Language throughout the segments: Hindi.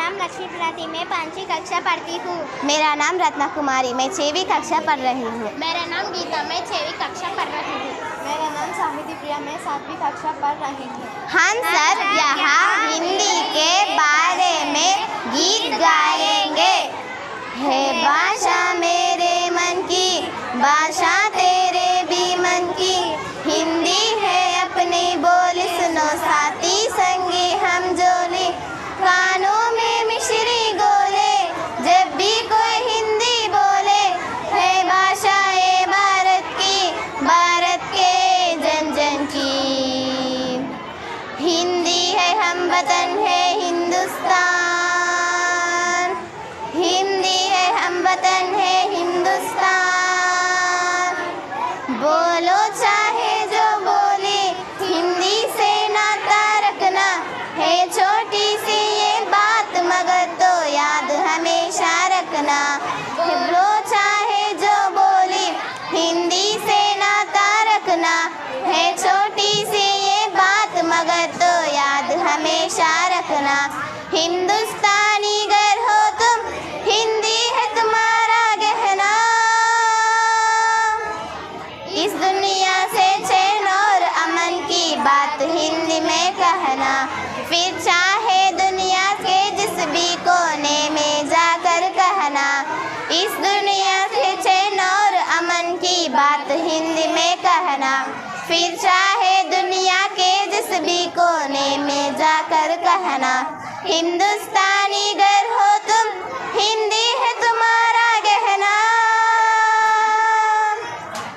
नाम लक्ष्मी प्रति, मैं 5वीं कक्षा पढ़ती हूँ। मेरा नाम रत्ना कुमारी, मैं 6वीं कक्षा पढ़ रही हूँ। मेरा नाम गीता, मैं 6वीं कक्षा पढ़ रही हूँ। मेरा नाम साहिती प्रिया, मैं 7वीं कक्षा पढ़ रही हूँ। हम सब यहाँ हिंदी के बारे में गीत गाएंगे। है भाषा मेरे मन की, भाषा तेरे भी मन की, हिंदी है अपनी बोली, सुनो साथी संगी हम जोली, कानों में मिश्री गोले, जब भी कोई हिंदी बोले, है भाषा ये भारत की, भारत के जन जन की, हिंदी है हम वतन है हिंदुस्तान, हिंदी है हम वतन है हिंदुस्तान, बोलो चाहे जो बोले, हिंदी से नाता रखना, है छोटी सी ये बात मगर तो याद हमेशा रखना, बोलो चाहे जो बोले, हिंदी से नाता रखना, है छोटी सी ये बात मगर तो याद हमेशा रखना, हिंदुस्तानी गर हो तुम, हिंदी है तुम्हारा गहना, इस दुनिया से चैन और अमन की बात हिंदी में कहना, फिर चाहे दुनिया के जिस भी कोने में जाकर कहना, इस दुनिया से चैन और अमन की बात हिंदी में कहना, फिर चाहे दुनिया के जिस भी कोने में जाकर कहना, हिंदुस्तानी गर हो तुम, हिंदी है तुम्हारा गहना,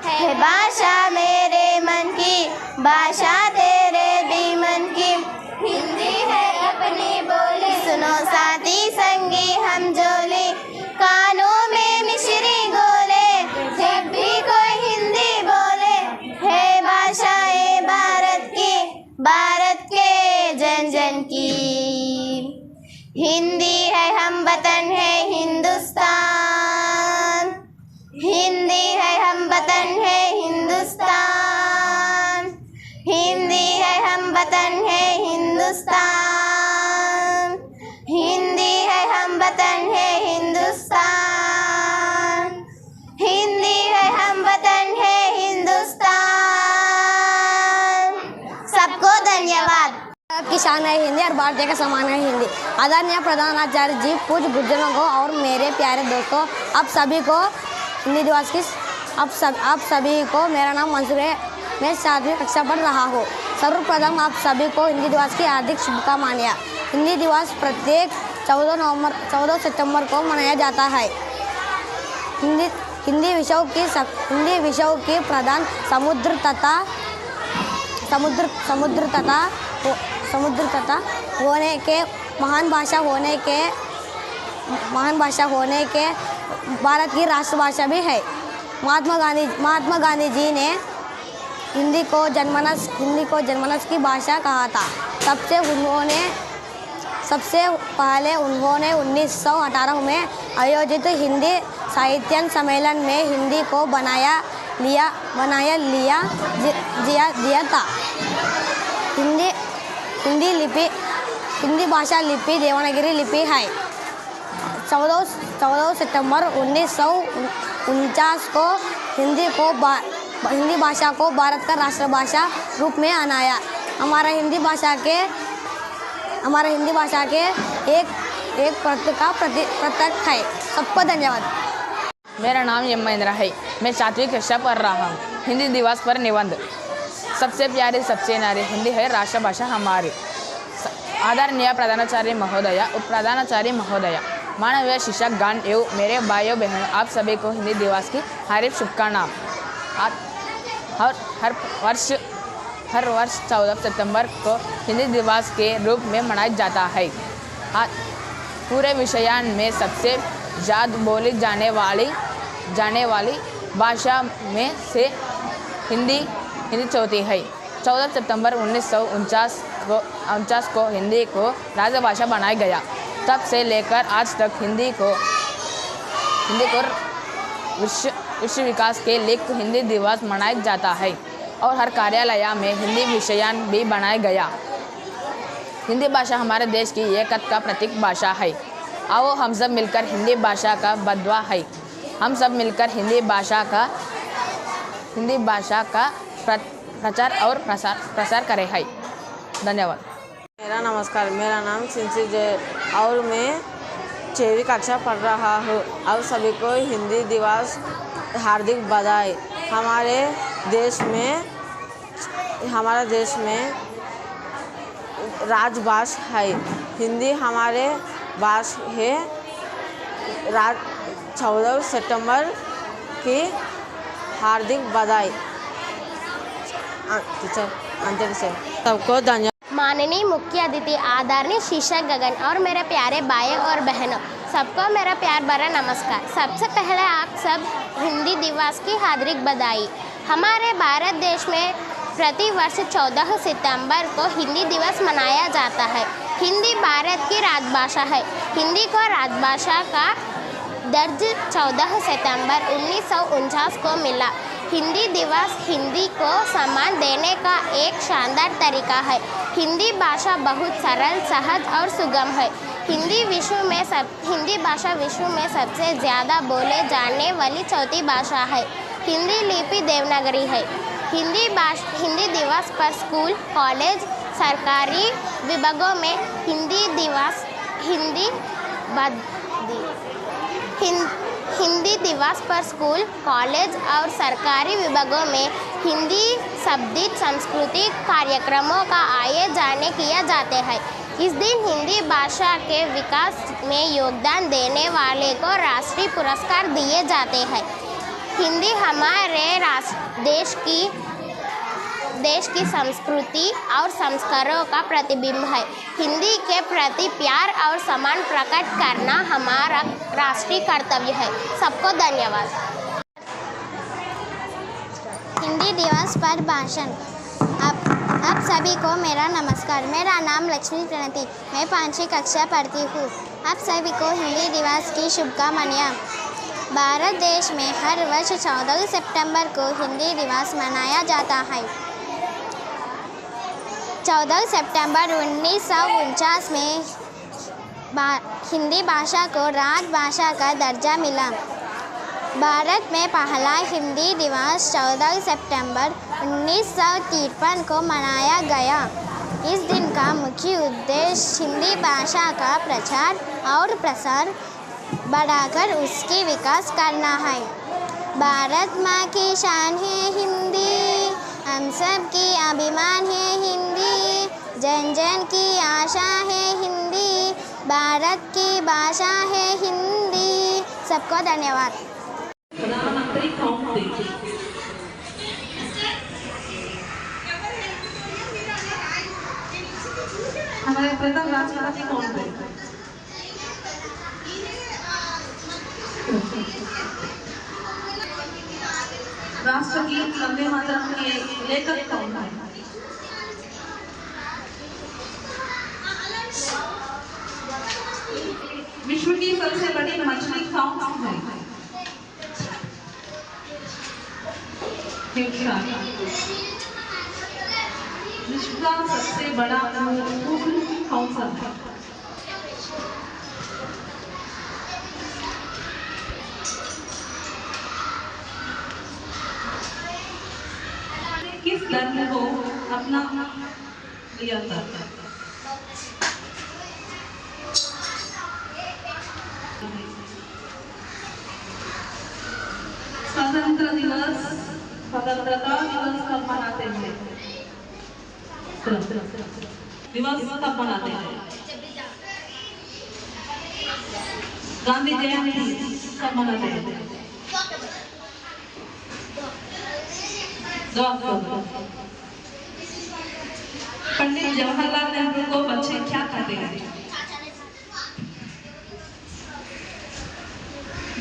है भाषा मेरे मन की, भाषा तेरे भी मन की, हिंदी है अपनी बोली, सुनो साथी संगी हम जोली, कानों में मिश्री गोले, जब भी कोई हिंदी बोले, है भाषा ये भारत की, भारत के जन जन की, हिंदी है हम वतन है हिंदुस्तान, हिंदी है हम वतन है हिंदुस्तान, हिंदी है हम वतन है हिंदुस्तान, हिंदी है हम वतन है हिंदुस्तान, हिंदी है हम वतन है हिंदुस्तान। सबको धन्यवाद। भारत की शान है हिंदी और भारतीय का सम्मान है हिंदी। आदरणीय प्रधानाचार्य जी, पूज्य गुरुजनों को और मेरे प्यारे दोस्तों, आप सभी को हिंदी दिवस की आप सभी को मेरा नाम मंसूर है, मैं 7वीं कक्षा पढ़ रहा हूँ। सर्वप्रथम आप सभी को हिंदी दिवस की हार्दिक शुभकामनाएं। हिंदी दिवस प्रत्येक 14 सितंबर को मनाया जाता है। हिंदी विषयों की प्रधान समुद्र तथा होने के महान भाषा होने के भारत की राष्ट्रभाषा भी है। महात्मा गांधी जी ने हिंदी को जनमानस की भाषा कहा था। सबसे पहले उन्होंने 1918 में आयोजित हिंदी साहित्य सम्मेलन में हिंदी को बनाया था। हिंदी भाषा लिपि देवनागरी लिपि है। 14 सितंबर 1949 को हिंदी भाषा को भारत का राष्ट्रभाषा रूप में आनाया। हमारा हिंदी भाषा के एक प्रतीक है। सबको धन्यवाद। मेरा नाम एम महेंद्र है, मैं 7वीं कक्षा पढ़ रहा हूँ। हिंदी दिवस पर निबंध। सबसे प्यारी सबसे नारी, हिंदी है राष्ट्रभाषा हमारी। आदरणीय प्रधानाचार्य महोदया, उप प्रधानाचार्य महोदया, मानवीय शिक्षक गण एवं मेरे भाइयों बहनों, आप सभी को हिंदी दिवस की हार्दिक शुभकामनाएं। हर वर्ष 14 सितंबर को हिंदी दिवस के रूप में मनाया जाता है। पूरे विश्व में सबसे ज़्यादा बोली जाने वाली भाषा में से हिंदी चौथी है। 14 सितंबर 1949 को हिंदी को राजभाषा बनाया गया। तब से लेकर आज तक हिंदी को विश्व विकास के लिए हिंदी दिवस मनाया जाता है और हर कार्यालय में हिंदी विषय भी बनाया गया। हिंदी भाषा हमारे देश की एकता का प्रतीक भाषा है। आओ हम सब मिलकर हिंदी भाषा का बढ़ावा है। हम सब मिलकर हिंदी भाषा का प्रचार और प्रसार करें है। धन्यवाद। मेरा नमस्कार, मेरा नाम सिंसी जय और मैं 6वीं कक्षा पढ़ रहा हूँ। अब सभी को हिंदी दिवस हार्दिक बधाई। हमारे देश में राजभाषा है हिंदी। हमारे भाषा है 14 सितंबर की हार्दिक बधाई। अंजलि से सबको धन्यवाद। माननीय मुख्य अतिथि, आदरणीय शिक्षक गगन और मेरे प्यारे भाई और बहनों, सबको मेरा प्यार भरा नमस्कार। सबसे पहले आप सब हिंदी दिवस की हार्दिक बधाई। हमारे भारत देश में प्रति वर्ष 14 सितंबर को हिंदी दिवस मनाया जाता है। हिंदी भारत की राजभाषा है। हिंदी को राजभाषा का दर्ज 14 सितंबर 1949 को मिला। हिंदी दिवस हिंदी को सम्मान देने का एक शानदार तरीका है। हिंदी भाषा बहुत सरल, सहज और सुगम है। हिंदी भाषा विश्व में सबसे ज़्यादा बोले जाने वाली चौथी भाषा है। हिंदी लिपि देवनागरी है। हिंदी दिवस पर स्कूल, कॉलेज, सरकारी विभागों में हिंदी दिवस पर स्कूल, कॉलेज और सरकारी विभागों में हिंदी शब्दित सांस्कृतिक कार्यक्रमों का आयोजन किया जाते हैं। इस दिन हिंदी भाषा के विकास में योगदान देने वाले को राष्ट्रीय पुरस्कार दिए जाते हैं। हिंदी हमारे देश की संस्कृति और संस्कारों का प्रतिबिंब है। हिंदी के प्रति प्यार और सम्मान प्रकट करना हमारा राष्ट्रीय कर्तव्य है। सबको धन्यवाद। हिंदी दिवस पर भाषण। आप सभी को मेरा नमस्कार। मेरा नाम लक्ष्मी प्रणति, मैं 5वीं कक्षा पढ़ती हूँ। आप सभी को हिंदी दिवस की शुभकामनाएं। भारत देश में हर वर्ष 14 सितंबर को हिंदी दिवस मनाया जाता है। 14 सितंबर 1949 में हिंदी भाषा को राजभाषा का दर्जा मिला। भारत में पहला हिंदी दिवस 14 सितंबर 1953 को मनाया गया। इस दिन का मुख्य उद्देश्य हिंदी भाषा का प्रचार और प्रसार बढ़ाकर उसकी विकास करना है। भारत माँ की शान है हिंदी, हम सब की अभिमान है हिंदी, जन जन की आशा है हिंदी, भारत की भाषा है हिंदी। सबको धन्यवाद। प्रधानमंत्री कौन थे? हमारे प्रथम राष्ट्रपति कौन थे? राष्ट्रगीत वंदे मातरम के लेखक कौन है? विश्व की सबसे बड़ी मछली कौन है? विश्व का सबसे बड़ा फूल कौन सा है? किस धर्म को अपना लिया था? स्वतंत्रता दिवस कब मनाते हैं? दिवस कब मनाते हैं? गांधी जयंती कब मनाते हैं? 2 अक्टूबर। पंडित जवाहरलाल नेहरू को बच्चे क्या कहते हैं?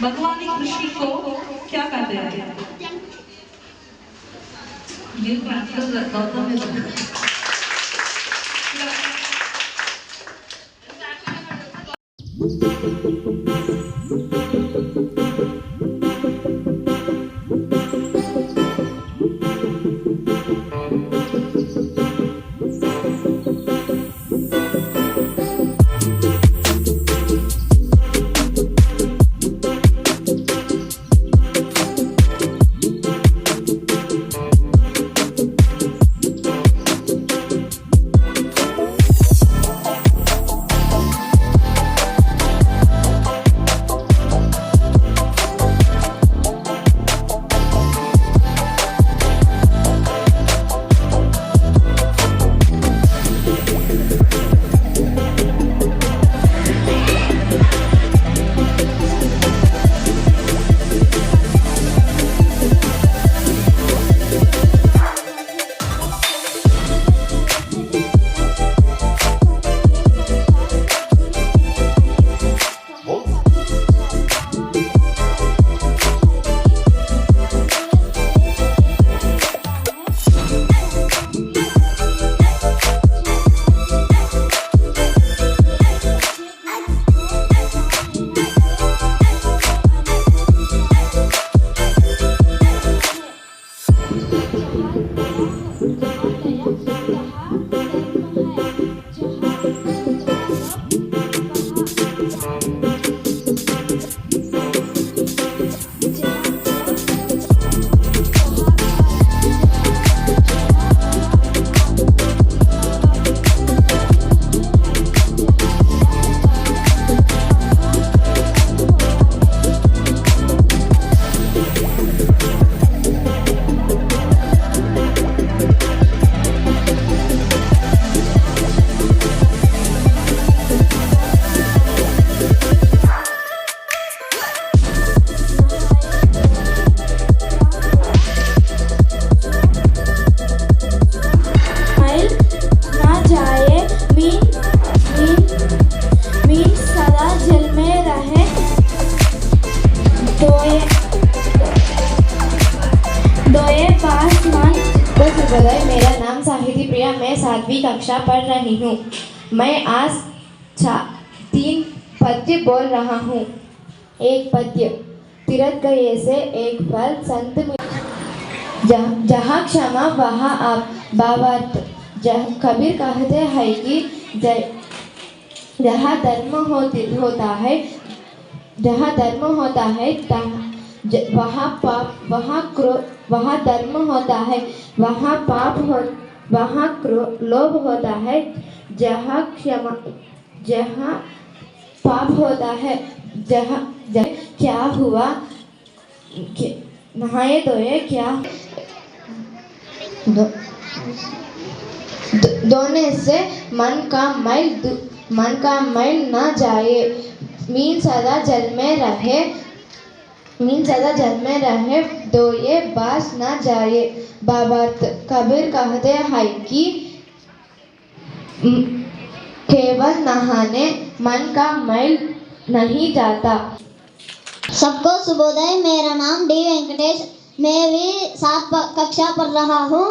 भगवानी कृषि को क्या कहते हैं? ये गौतम है। मैं 7वीं कक्षा पढ़ रही हूँ। मैं आज 3 पद्य बोल रहा हूँ। एक पद्य। तीरथ गए से एक फल संत मिले, जहाँ क्षमा वहाँ आप। भावार्थ। कबीर कहते हैं कि जहाँ धर्म होता है वहाँ पाप, वहाँ धर्म होता है, वहाँ पाप वहाँ लोभ होता है। जहाँ पाप होता है, जहाँ क्या हुआ, नहाए धोए क्या धोने से मन का मैल न जाए। मीन सदा जल में रहे धोए बास न जाए। भावार्थ। कबीर कहते हैं कि केवल नहाने मन का मैल नहीं जाता। सबको शुभोदय। मेरा नाम डी वेंकटेश, मैं भी 7 कक्षा पढ़ रहा हूँ।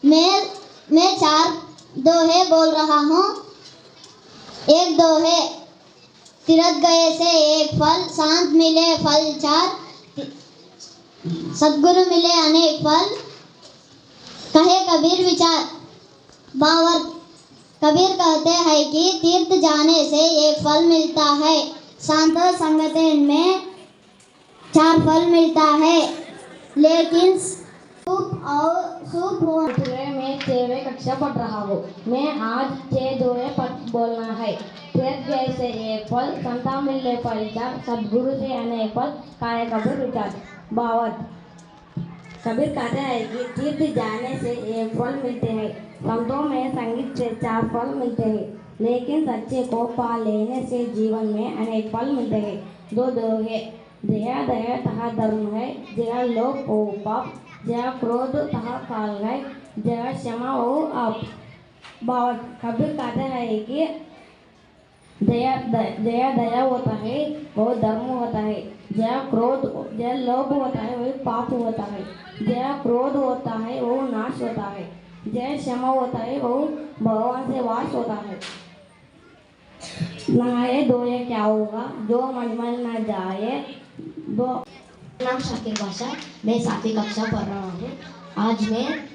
मैं 4 दोहे बोल रहा हूँ। एक दोहे। तीरथ गए से एक फल, शांत मिले फल 4, सद्गुरु मिले अनेक फल, कहे कबीर विचार। भावार्थ। कबीर कहते हैं कि तीर्थ जाने से एक फल मिलता है, शांत संगत में 4 फल मिलता है, लेकिन मैं 6वीं कक्षा पढ़ रहा हूँ। मैं आज 6 दोहे बोलना है। तीरथ गए से एक फल, संता मिले फल 4, सद्गुरु से अनेक फल, कहे कबीर विचार। भावार्थ। कबीर कहते हैं कि तीर्थ जाने से एक फल मिलते हैं, संतों में संगीत से 4 फल मिलते हैं, लेकिन सच्चे को पा लेने से जीवन में अनेक फल मिलते हैं। 2 दोहे। जया दया तहा धर्म है, जया लोभ ओ पाप, जया क्रोध तहा काल है, जया क्षमा ओ आप। भावार्थ। कबीर कहते हैं कि जया दया होता है वो धर्म होता है, जया लोभ होता है वो पाप होता है, जया क्रोध होता है वो नाश होता है, जय क्षमा होता है वो भगवान से वास होता है। नहाए धोए क्या होगा, जो मनमल न जाए। नाम शाकिर बादशाह, मैं 7वीं कक्षा पढ़ रहा हूँ। आज मैं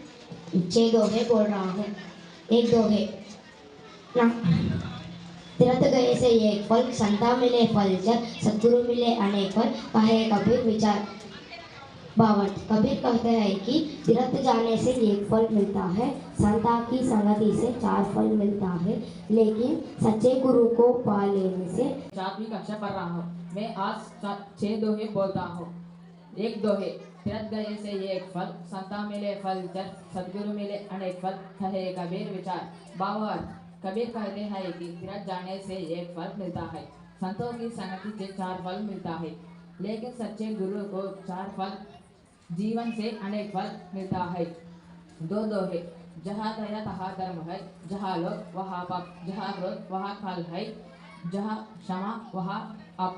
6 दोहे बोल रहा हूँ। एक दोहे। तीरथ गए से एक फल, संता मिले फल 4, सद्गुरु मिले अनेक फल, कहे कबीर विचार। भावार्थ। कबीर कहते हैं कि तीर्थ जाने से एक फल मिलता है, संता की संगति से 4 फल मिलता है, लेकिन सच्चे गुरु को पा लेने से। 7वीं कक्षा पढ़ रहा हूँ। मैं आज 6 दोहे बोलता हूँ। एक दोहे। तीरथ गए से एक फल, संता मिले फल 4, सद्गुरु मिले अनेक फल, कहे कबीर विचार। भावार्थ। कबीर कहते हैं कि तीरथ जाने से एक फल मिलता है, संतों की संगति से 4 फल मिलता है, लेकिन सच्चे गुरु को 4 फल, जीवन से अनेक फल मिलता है। 2 दोहे। जहाँ दया तहाँ धर्म है, जहाँ लोभ वहाँ पाप, जहाँ क्रोध वहाँ काल है, जहाँ क्षमा वहाँ आप।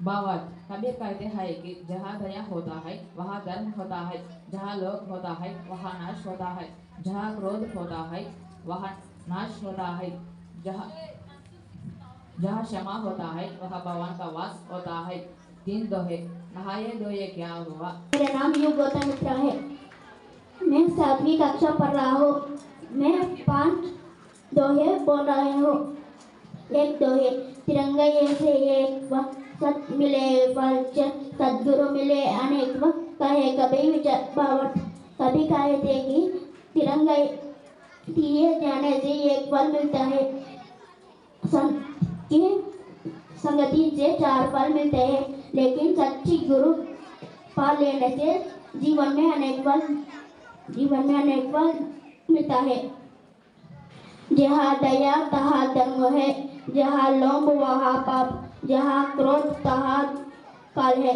भावार्थ। कबीर कहते हैं कि जहाँ दया होता है वहाँ धर्म होता है, जहाँ लोभ होता है वहाँ नाश होता है, जहाँ क्रोध होता है वहाँ नाश होता है, जहाँ क्षमा होता है वहाँ भगवान का वास होता है। 3 दोहे। नहाए धोए क्या हुआ। मेरा नाम युग गौतम मित्रा है, मैं 7वीं कक्षा पढ़ रहा हूँ। मैं 5 दोहे बोल रही हूँ। एक दोहे। तिरंगा से एक वक्त, सत मिले फल 4, सद्गुरु मिले अनेक वक्त, कहे कबीर विचार। भावार्थ। कभी कहते कि तिरंगा दिए जाने से एक फल मिलता है, संगति से 4 फल मिलते हैं, लेकिन सच्ची गुरु पा लेने से जीवन में अनेक फल मिलता है। जहाँ दया तहाँ धर्म है, जहाँ लोभ वहाँ पाप, जहाँ क्रोध तहाँ काल है।